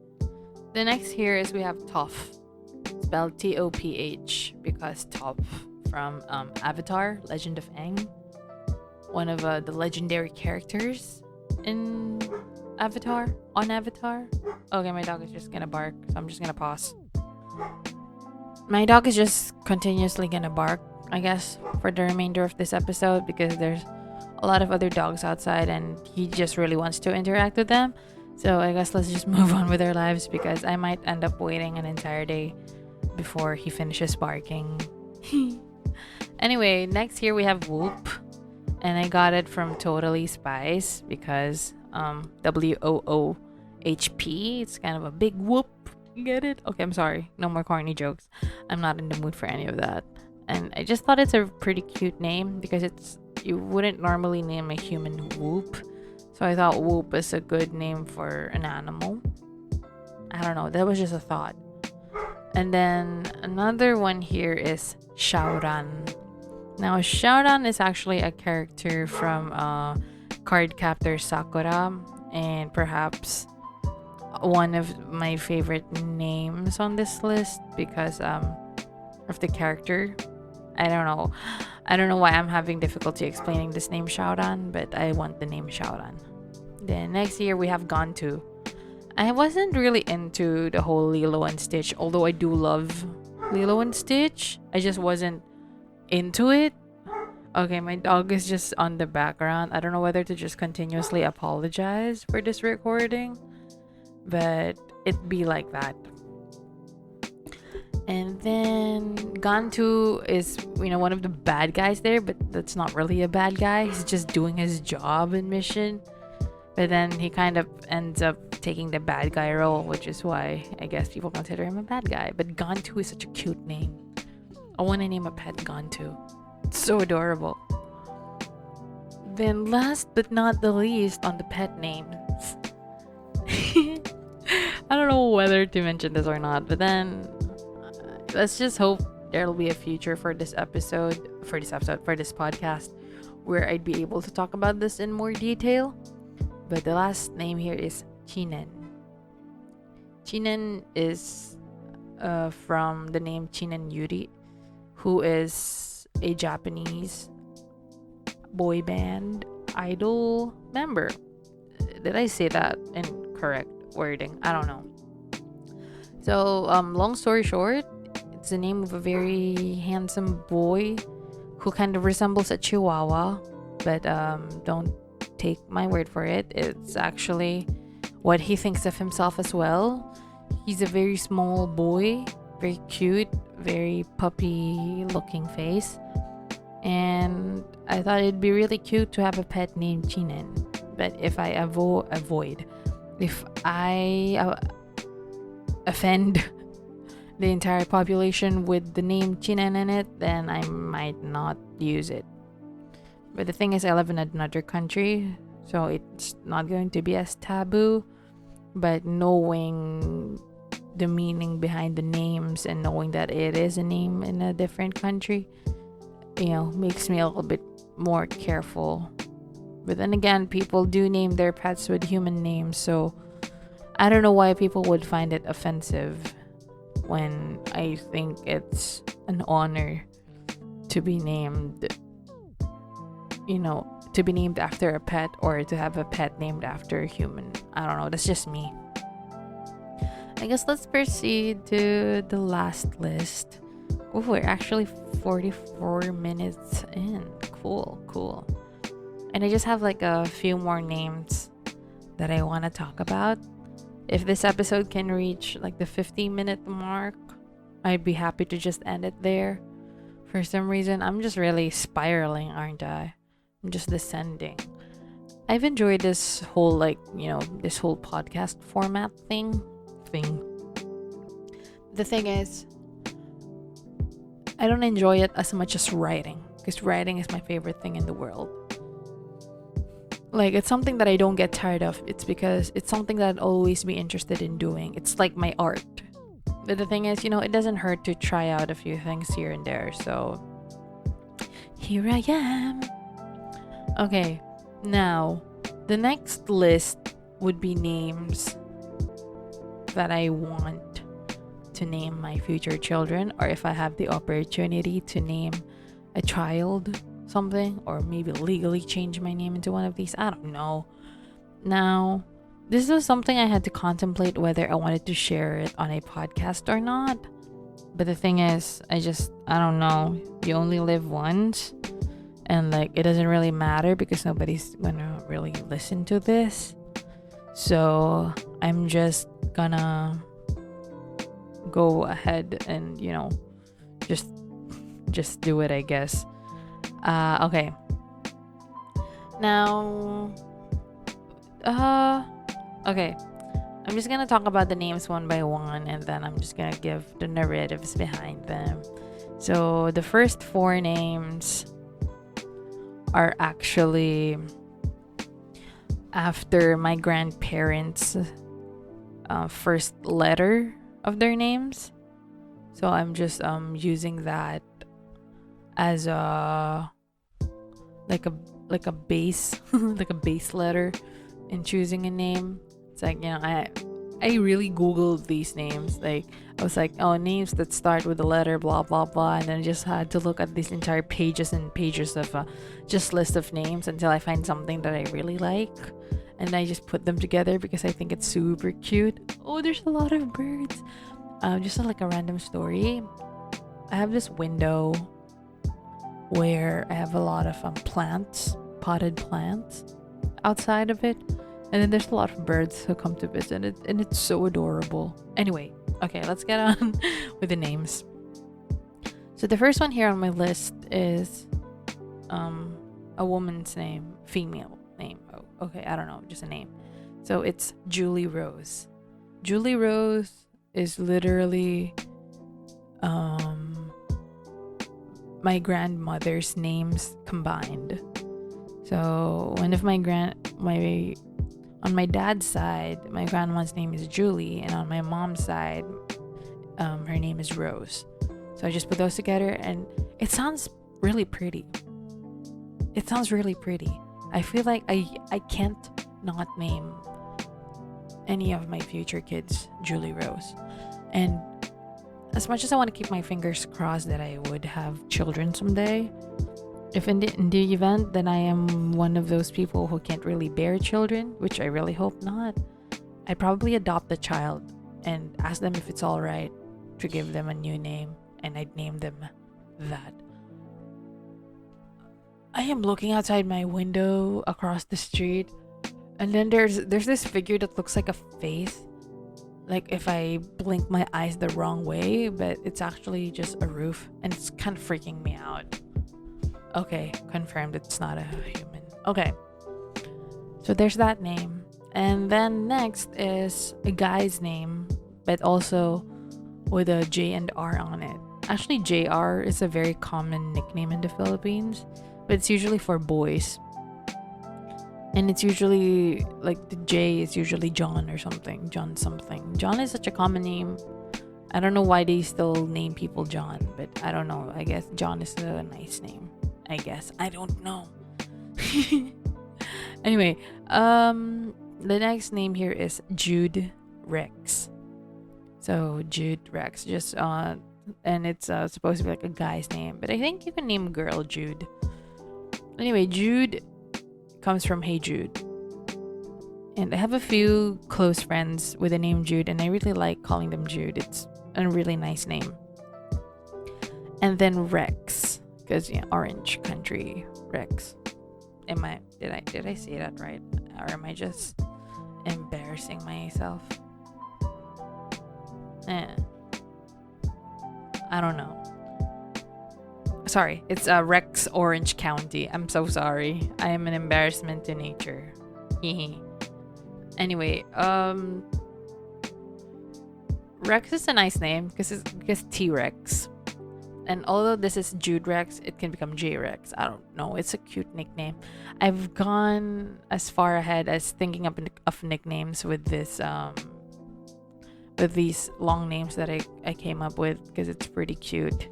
The next here is we have Toph. spelled Toph because Toph from Avatar, Legend of Aang, one of the legendary characters in Avatar, on Avatar. Okay, my dog is just gonna bark, so I'm just gonna pause. My dog is just continuously gonna bark, I guess, for the remainder of this episode because there's a lot of other dogs outside and he just really wants to interact with them. So I guess let's just move on with our lives because I might end up waiting an entire day before he finishes barking. Anyway, next here we have Whoop. And I got it from Totally Spice because WOOHP. It's kind of a big whoop. Get it? Okay, I'm sorry. No more corny jokes. I'm not in the mood for any of that. And I just thought it's a pretty cute name because you wouldn't normally name a human Whoop. So I thought Whoop is a good name for an animal. I don't know. That was just a thought. And then another one here is Shaoran. Now, Shaoran is actually a character from Cardcaptor Sakura, and perhaps one of my favorite names on this list because of the character. I don't know why I'm having difficulty explaining this name Shaoran, but I want the name Shaoran. Then next year we have Gantu. I wasn't really into the whole Lilo and Stitch, although I do love Lilo and Stitch. I just wasn't into it. Okay, my dog is just on the background. I don't know whether to just continuously apologize for this recording, but it be like that. And then Gantu is, one of the bad guys there, but that's not really a bad guy. He's just doing his job and mission. But then he kind of ends up taking the bad guy role, which is why I guess people consider him a bad guy. But Gantu is such a cute name. I want to name a pet Gantu. It's so adorable. Then last but not the least on the pet names. I don't know whether to mention this or not, but then let's just hope there'll be a future for this podcast, where I'd be able to talk about this in more detail. But the last name here is Chinen. Chinen is from the name Chinen Yuri, who is a Japanese boy band idol member. Did I say that in correct wording? I don't know. So, long story short, it's the name of a very handsome boy who kind of resembles a chihuahua, but don't take my word for it. It's actually what he thinks of himself as well. He's a very small boy, very cute, very puppy looking face, and I thought it'd be really cute to have a pet named Chinen. But if I offend the entire population with the name Chinen in it, then I might not use it. But the thing is, I live in another country, so it's not going to be as taboo. But knowing the meaning behind the names and knowing that it is a name in a different country, makes me a little bit more careful. But then again, people do name their pets with human names, so I don't know why people would find it offensive when I think it's an honor to be named, to be named after a pet or to have a pet named after a human. I don't know, that's just me. I guess let's proceed to the last list. Oh, we're actually 44 minutes in. Cool. And I just have like a few more names that I want to talk about. If this episode can reach like the 50-minute mark, I'd be happy to just end it there. For some reason, I'm just really spiraling, aren't I? I'm just descending. I've enjoyed this whole this whole podcast format thing. The thing is, I don't enjoy it as much as writing, because writing is my favorite thing in the world. Like, it's something that I don't get tired of. It's because it's something that I'd always be interested in doing. It's like my art. But the thing is, it doesn't hurt to try out a few things here and there. So, here I am. Okay, now, the next list would be names that I want to name my future children, or if I have the opportunity to name a child something, or maybe legally change my name into one of these. I don't know. Now, this was something I had to contemplate whether I wanted to share it on a podcast or not. But the thing is, I don't know. You only live once. And like, it doesn't really matter because nobody's gonna really listen to this. So I'm just gonna go ahead and, just do it, I guess. Okay. Now, okay. I'm just gonna talk about the names one by one, and then I'm just gonna give the narratives behind them. So the first 4 names are actually after my grandparents' first letter of their names. So I'm just using that as a base like a base letter in choosing a name. It's like, I really googled these names. Like, I was like, oh, names that start with the letter blah blah blah, and then I just had to look at these entire pages and pages of just list of names until I find something that I really like, and I just put them together because I think it's super cute. Oh, there's a lot of birds. Just like a random story, I have this window where I have a lot of potted plants outside of it, and then there's a lot of birds who come to visit it, and it's so adorable. Anyway, okay, let's get on with the names. So the first one here on my list is a woman's name, female name. Oh, okay, I don't know, just a name. So it's Julie Rose. Julie Rose is literally my grandmother's names combined. So one of on my dad's side, my grandma's name is Julie, and on my mom's side, her name is Rose. So I just put those together, and it sounds really pretty. I feel like I can't not name any of my future kids Julie Rose. And as much as I want to keep my fingers crossed that I would have children someday, if in the event that I am one of those people who can't really bear children, which I really hope not, I'd probably adopt a child and ask them if it's alright to give them a new name, and I'd name them that. I am looking outside my window across the street, and then there's this figure that looks like a face, like if I blink my eyes the wrong way, but it's actually just a roof, and it's kind of freaking me out. Okay, confirmed it's not a human. Okay, so there's that name. And then next is a guy's name, but also with a J and R on it. Actually, JR is a very common nickname in the Philippines, but it's usually for boys. And it's usually, like, the J is usually John or something. John something. John is such a common name. I don't know why they still name people John, but I don't know. I guess John is a nice name. I guess. I don't know. Anyway, the next name here is Jude Rex. So Jude Rex, just and it's supposed to be like a guy's name, but I think you can name a girl Jude. Anyway, Jude comes from Hey Jude, and I have a few close friends with the name Jude, and I really like calling them Jude. It's a really nice name. And then Rex, because Orange Country Rex. Did I say that right, or am I just embarrassing myself? I don't know. Sorry, it's Rex, Orange County. I'm so sorry. I am an embarrassment to nature. Anyway, Rex is a nice name because T-Rex. And although this is Jude Rex, it can become J-Rex. I don't know. It's a cute nickname. I've gone as far ahead as thinking of nicknames with this with these long names that I came up with because it's pretty cute.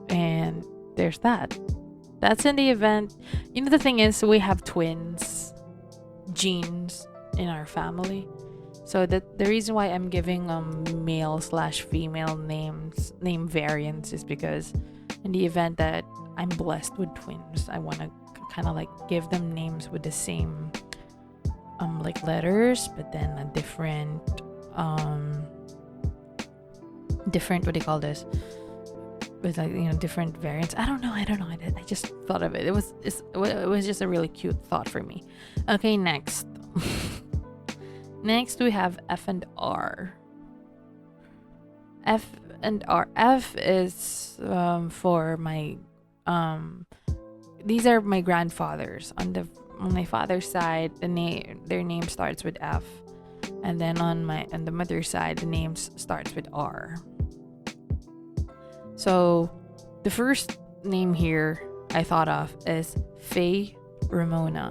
And there's that. That's in the event. The thing is, we have twins genes in our family. So that the reason why I'm giving male slash female name variants is because in the event that I'm blessed with twins, I want to kind of like give them names with the same like letters, but then a different what do you call this, with like different variants. I don't know. I just thought of it. It was just a really cute thought for me. Okay, next. Next we have F and R. F and R. F is for my these are my grandfathers. On my father's side, their name starts with F, and then on the mother's side, the name starts with R. So the first name here I thought of is Faye Ramona.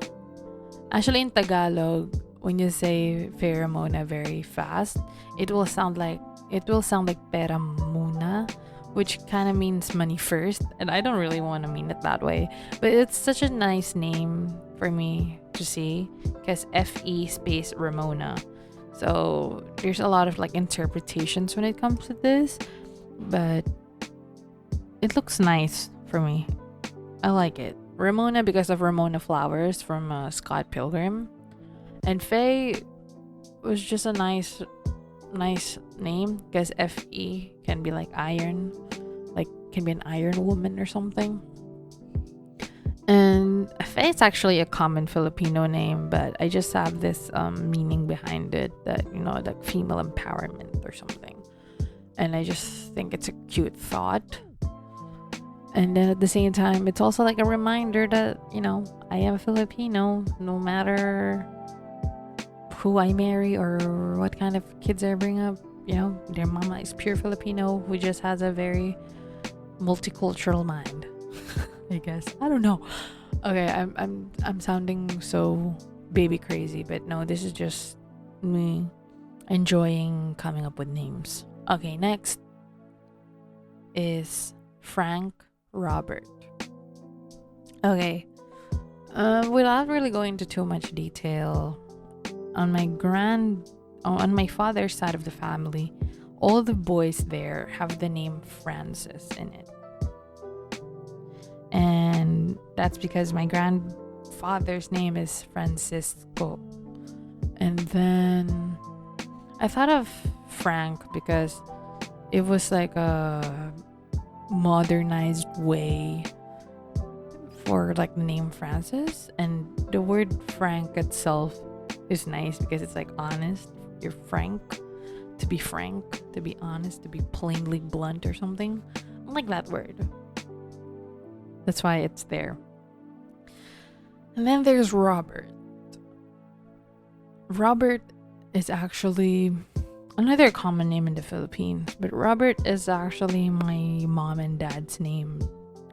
Actually, in Tagalog, when you say Faye Ramona very fast, it will sound like pera muna, which kind of means money first, and I don't really want to mean it that way, but it's such a nice name for me to see, because FE space Ramona. So there's a lot of like interpretations when it comes to this, but it looks nice for me. I like it. Ramona because of Ramona Flowers from Scott Pilgrim, and Faye was just a nice name because FE can be like iron, like can be an iron woman or something. And Faye is actually a common Filipino name, but I just have this meaning behind it that like female empowerment or something, and I just think it's a cute thought. And then at the same time, it's also like a reminder that I am Filipino, no matter who I marry or what kind of kids I bring up. Their mama is pure Filipino who just has a very multicultural mind. I guess, I don't know. Okay, I'm sounding so baby crazy, but no, this is just me enjoying coming up with names. Okay, next is Frank Robert. Okay, without really going into too much detail, on my father's side of the family, all the boys there have the name Francis in it. And that's because my grandfather's name is Francisco. And then I thought of Frank because it was like a modernized way for like the name Francis, and the word Frank itself is nice because it's like honest. You're frank, to be honest, to be plainly blunt or something. I like that word. That's why it's there. And then there's Robert. Robert is actually another common name in the Philippines, but Robert is actually my mom and dad's name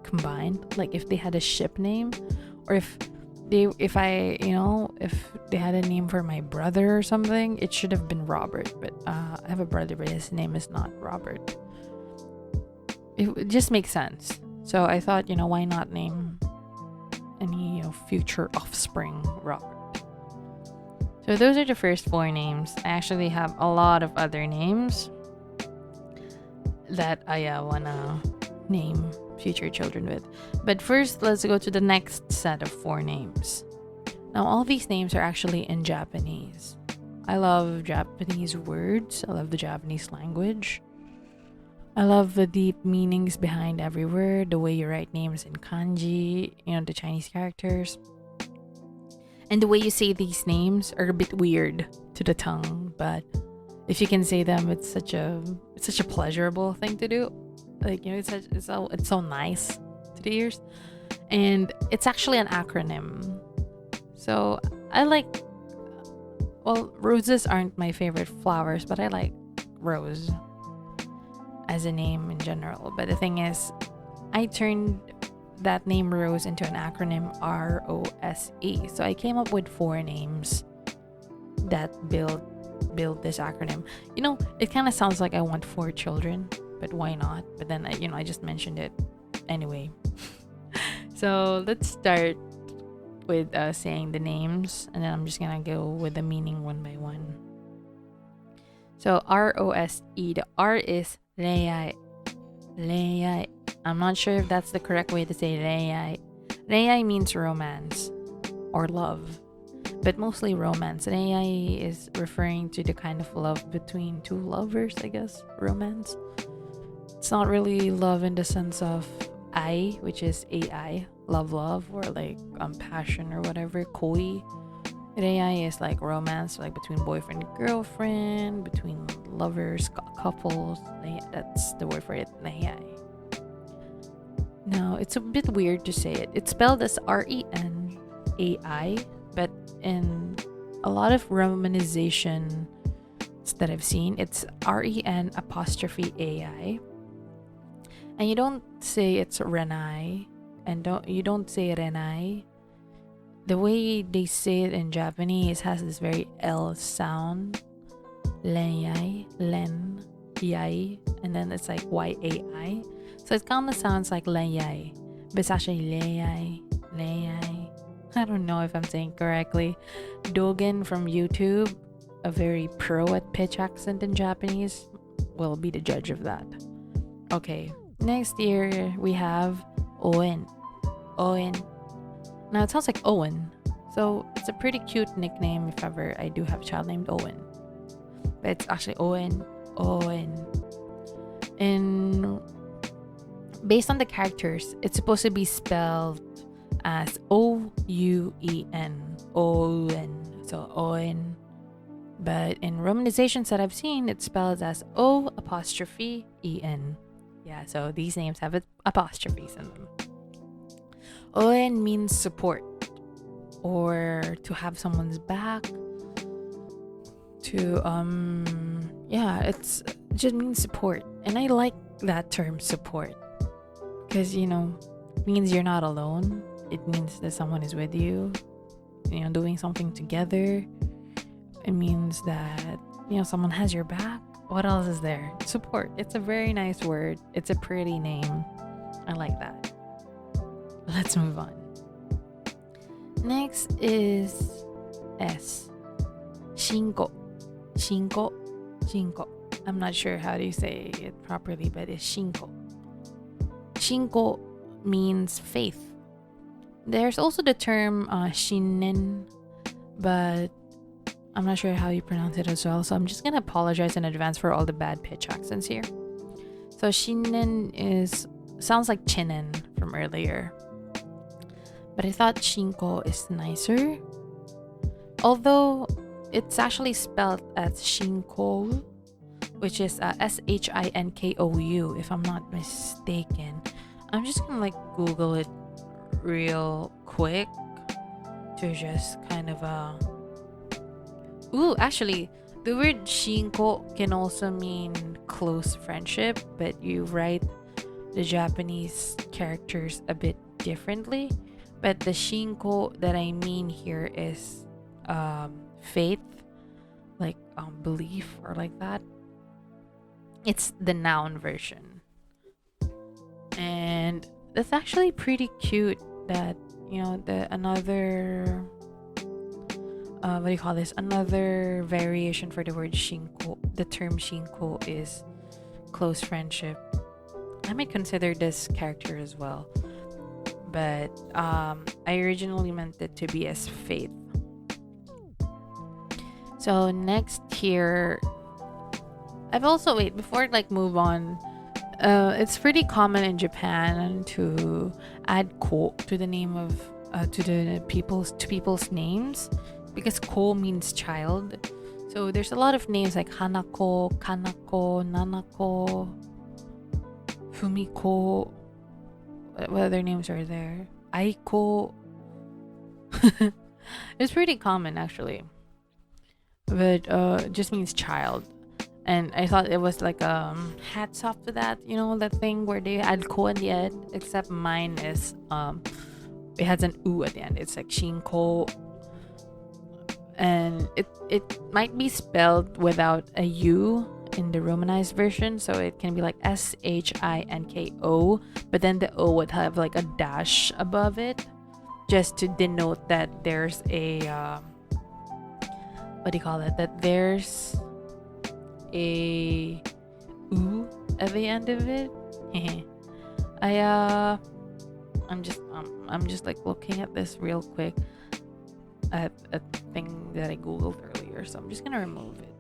combined. Like if they had a ship name, or if they had a name for my brother or something, it should have been Robert. But I have a brother, but his name is not Robert. It just makes sense. So I thought, why not name any future offspring Robert? So those are the first 4 names. I actually have a lot of other names that I wanna name future children with. But first, let's go to the next set of 4 names. Now, all these names are actually in Japanese. I love Japanese words. I love the Japanese language. I love the deep meanings behind every word, the way you write names in kanji, the Chinese characters. And the way you say these names are a bit weird to the tongue, but if you can say them, it's such a pleasurable thing to do. Like, it's so nice to the ears. And it's actually an acronym. So I like, roses aren't my favorite flowers, but I like rose as a name in general. But the thing is, I turned that name Rose into an acronym ROSE. So I came up with 4 names that build this acronym. It kind of sounds like I want 4 children, but why not? But then I just mentioned it anyway. So let's start with saying the names, and then I'm just gonna go with the meaning one by one. So ROSE. The R is Ligaya. Ligaya. I'm not sure if that's the correct way to say Ligaya. Ligaya means romance or love, but mostly romance. Ligaya is referring to the kind of love between two lovers, I guess. Romance. It's not really love in the sense of I, which is AI, love, or like passion or whatever. Koi. AI is like romance, like between boyfriend and girlfriend, between lovers, couples. That's the word for it. AI. Now, it's a bit weird to say it. It's spelled as RENAI, but in a lot of romanization that I've seen, it's REN apostrophe AI. And you don't say it's Renai, and you don't say Renai. The way they say it in Japanese has this very L sound. Len yai, and then it's like YAI. So it kind of sounds like len yai, but it's actually len yai. I don't know if I'm saying correctly. Dogen from YouTube, a very pro at pitch accent in Japanese, will be the judge of that. Okay, next here we have Owen. Now it sounds like Owen, so it's a pretty cute nickname if ever I do have a child named Owen. But it's actually Owen. And based on the characters, it's supposed to be spelled as OUEN. Owen. So Owen. But in romanizations that I've seen, it's spelled as O apostrophe EN. Yeah, so these names have apostrophes in them. Oen means support, or to have someone's back. It just means support, and I like that term, support, because it means you're not alone. It means that someone is with you, doing something together. It means that someone has your back. What else is there? Support. It's a very nice word. It's a pretty name. I like that. Let's move on. Next is S. Shinko. I'm not sure how to say it properly, but it's Shinko. Shinko means faith. There's also the term shinen, but I'm not sure how you pronounce it as well, so I'm just gonna apologize in advance for all the bad pitch accents here. So shinen sounds like chinen from earlier, but I thought Shinko is nicer. Although it's actually spelled as Shinkou, which is SHINKOU, if I'm not mistaken. I'm just gonna Google it real quick to just kind of actually, the word Shinko can also mean close friendship, but you write the Japanese characters a bit differently. But the Shinko that I mean here is faith, belief or like that. It's the noun version. And that's actually pretty cute that, another another variation for the word Shinko. The term Shinko is close friendship. I might consider this character as well, but I originally meant it to be as faith. So next here, I've also before move on. It's pretty common in Japan to add ko to the name of to people's names, because ko means child. So there's a lot of names like Hanako, Kanako, Nanako, Fumiko. What other names are there? Aiko. It's pretty common actually, but it just means child. And I thought it was hats off to that, that thing where they add ko at the end, except mine is it has an u at the end. It's like Shinko, and it might be spelled without a u in the romanized version, so it can be like SHINKO, but then the o would have a dash above it, just to denote that there's a that there's a "oo" at the end of it. I'm just like looking at this real quick at a thing that I googled earlier, so I'm just gonna remove it.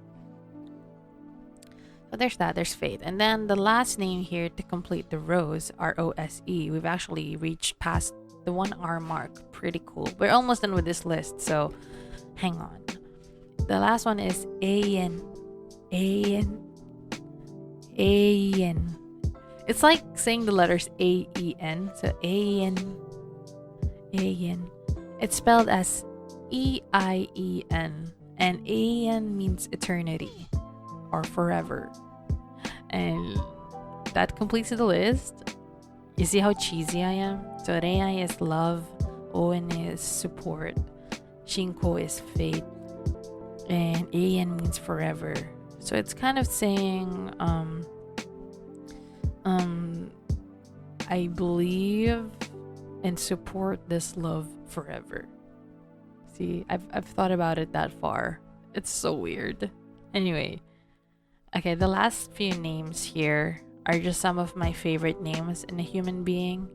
So there's that. There's Faith, and then the last name here to complete the rows, Rose. We've actually reached past the 1 hour mark. Pretty cool. We're almost done with this list, so hang on. The last one is An. It's like saying the letters Aen. So Aen. It's spelled as Eien, and Aen means eternity or forever. And that completes the list. You see how cheesy I am? So Rei is love, Owen is support, Shinko is faith, and Aen means forever. So it's kind of saying I believe and support this love forever. See, I've thought about it that far. It's so weird. Anyway, okay, the last few names here are just some of my favorite names in a human being.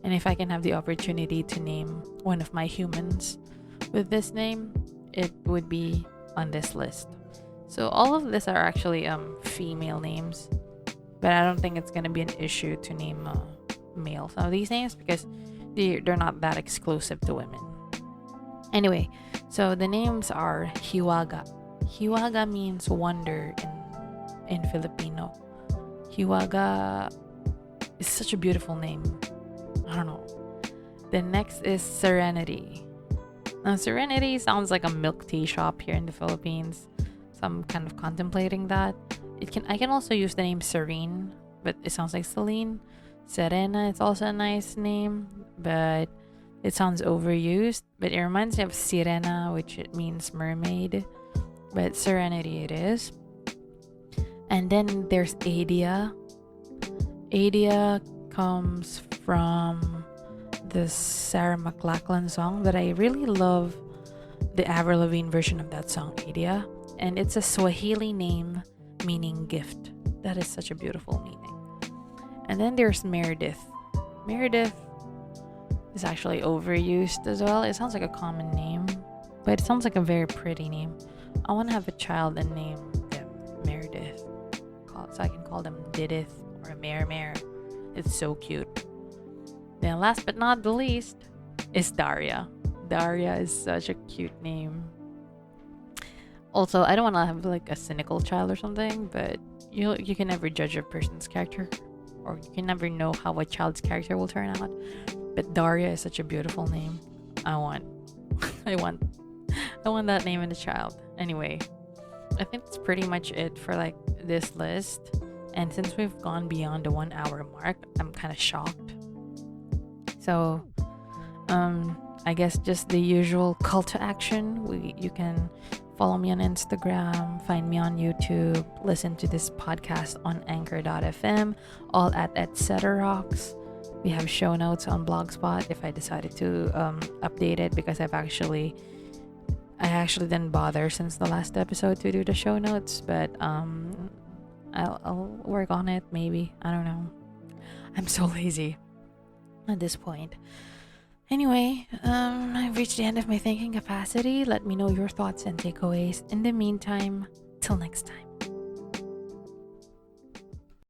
And if I can have the opportunity to name one of my humans with this name, it would be on this list. So all of this are actually female names, but I don't think it's gonna be an issue to name male some of these names because they're not that exclusive to women. Anyway, so the names are Hiwaga. Hiwaga means wonder in Filipino. Hiwaga is such a beautiful name. I don't know. The next is Serenity. Now, Serenity sounds like a milk tea shop here in the Philippines. So I'm kind of contemplating that. I can also use the name Serene, but it sounds like Celine. Serena is also a nice name, but it sounds overused. But it reminds me of Sirena, which it means mermaid. But Serenity it is. And then there's Adia. Adia comes from the Sarah McLachlan song that I really love, the Avril Lavigne version of that song, Adia. And it's a Swahili name meaning gift. That is such a beautiful meaning. And then there's Meredith. Meredith is actually overused as well. It sounds like a common name, but it sounds like a very pretty name. I want to have a child and name them Meredith, so I can call them Didith or Mare. It's so cute. Then last but not the least is Daria. Daria is such a cute name. Also, I don't want to have like a cynical child or something, but you can never judge a person's character, or you can never know how a child's character will turn out. But Daria is such a beautiful name. I want that name in a child. Anyway, I think that's pretty much it for like this list. And since we've gone beyond the 1 hour mark, I'm kind of shocked. So, I guess just the usual call to action. You can follow me on Instagram, find me on YouTube, listen to this podcast on Anchor.fm, all at Ceterox. We have show notes on Blogspot if I decided to update it, because I actually didn't bother since the last episode to do the show notes, but I'll work on it maybe. I don't know. I'm so lazy at this point. Anyway, I've reached the end of my thinking capacity. Let me know your thoughts and takeaways. In the meantime, till next time.